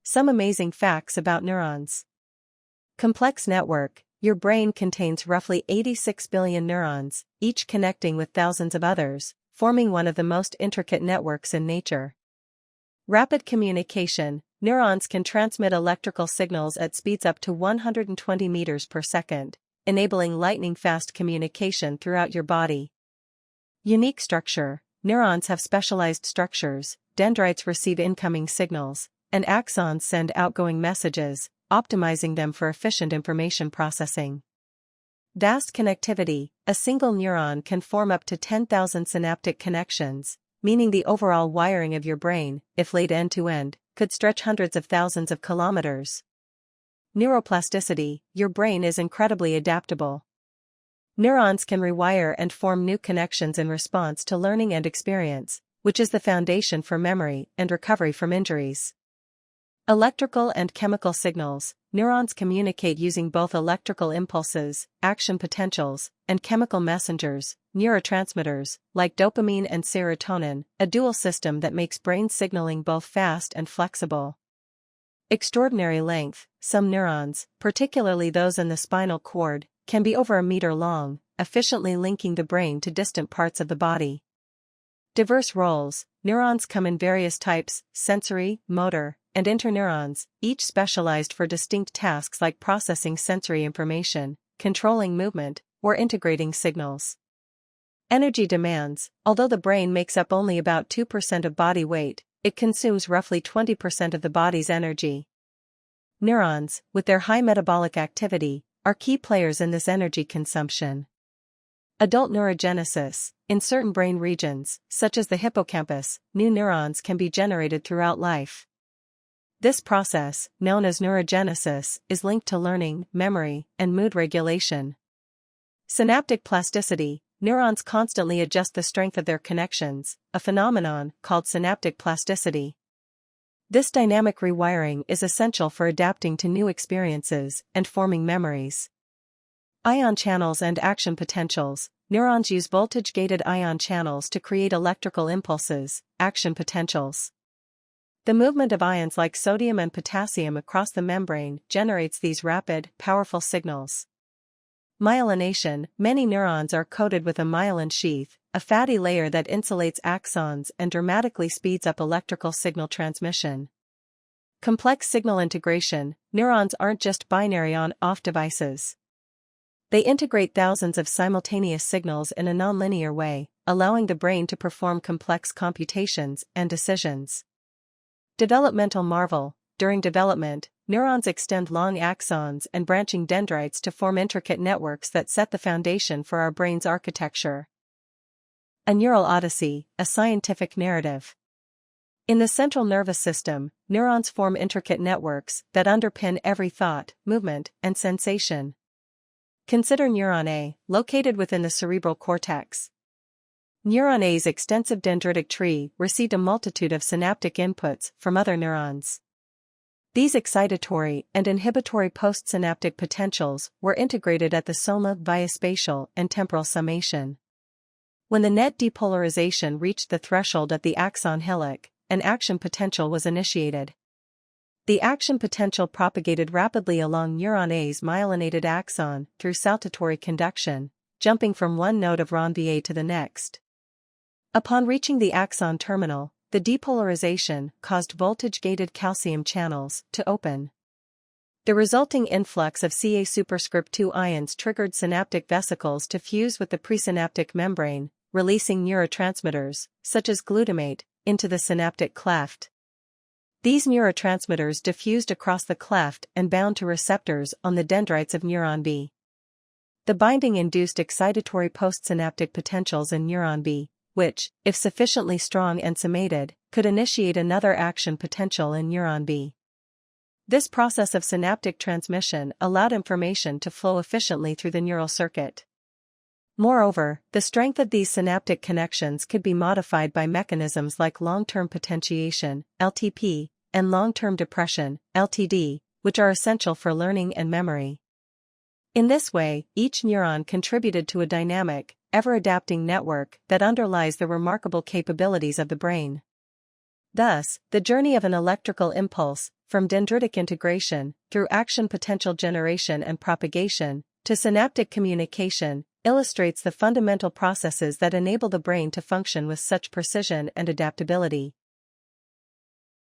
Some amazing facts about neurons. Complex network. Your brain contains roughly 86 billion neurons, each connecting with thousands of others, forming one of the most intricate networks in nature. Rapid communication. Neurons can transmit electrical signals at speeds up to 120 meters per second, enabling lightning-fast communication throughout your body. Unique structure. Neurons have specialized structures. Dendrites receive incoming signals, and axons send outgoing messages, optimizing them for efficient information processing. Vast connectivity. A single neuron can form up to 10,000 synaptic connections, meaning the overall wiring of your brain, if laid end-to-end, could stretch hundreds of thousands of kilometers. Neuroplasticity. Your brain is incredibly adaptable. Neurons can rewire and form new connections in response to learning and experience, which is the foundation for memory and recovery from injuries. Electrical and chemical signals. Neurons communicate using both electrical impulses, action potentials, and chemical messengers, neurotransmitters, like dopamine and serotonin, a dual system that makes brain signaling both fast and flexible. Extraordinary length. Some neurons, particularly those in the spinal cord, can be over a meter long, efficiently linking the brain to distant parts of the body. Diverse roles. Neurons come in various types: sensory, motor, and interneurons, each specialized for distinct tasks like processing sensory information, controlling movement, or integrating signals. Energy demands. Although the brain makes up only about 2% of body weight, it consumes roughly 20% of the body's energy. Neurons, with their high metabolic activity, are key players in this energy consumption. Adult neurogenesis. In certain brain regions, such as the hippocampus, new neurons can be generated throughout life. This process, known as neurogenesis, is linked to learning, memory, and mood regulation. Synaptic plasticity. Neurons constantly adjust the strength of their connections, a phenomenon called synaptic plasticity. This dynamic rewiring is essential for adapting to new experiences and forming memories. Ion channels and action potentials. Neurons use voltage-gated ion channels to create electrical impulses, action potentials. The movement of ions like sodium and potassium across the membrane generates these rapid, powerful signals. Myelination. Many neurons are coated with a myelin sheath, a fatty layer that insulates axons and dramatically speeds up electrical signal transmission. Complex signal integration. Neurons aren't just binary on-off devices. They integrate thousands of simultaneous signals in a nonlinear way, allowing the brain to perform complex computations and decisions. Developmental marvel. During development, neurons extend long axons and branching dendrites to form intricate networks that set the foundation for our brain's architecture. A neural odyssey, a scientific narrative. In the central nervous system, neurons form intricate networks that underpin every thought, movement, and sensation. Consider neuron A, located within the cerebral cortex. Neuron A's extensive dendritic tree received a multitude of synaptic inputs from other neurons. These excitatory and inhibitory postsynaptic potentials were integrated at the soma via spatial and temporal summation. When the net depolarization reached the threshold at the axon hillock, an action potential was initiated. The action potential propagated rapidly along neuron A's myelinated axon through saltatory conduction, jumping from one node of neuron A to the next. Upon reaching the axon terminal, the depolarization caused voltage-gated calcium channels to open. The resulting influx of Ca superscript 2 ions triggered synaptic vesicles to fuse with the presynaptic membrane, releasing neurotransmitters, such as glutamate, into the synaptic cleft. These neurotransmitters diffused across the cleft and bound to receptors on the dendrites of neuron B. The binding induced excitatory postsynaptic potentials in neuron B, which, if sufficiently strong and summated, could initiate another action potential in neuron B. This process of synaptic transmission allowed information to flow efficiently through the neural circuit. Moreover, the strength of these synaptic connections could be modified by mechanisms like long-term potentiation, LTP, and long-term depression, LTD, which are essential for learning and memory. In this way, each neuron contributed to a dynamic, ever-adapting network that underlies the remarkable capabilities of the brain. Thus, the journey of an electrical impulse, from dendritic integration, through action potential generation and propagation, to synaptic communication, illustrates the fundamental processes that enable the brain to function with such precision and adaptability.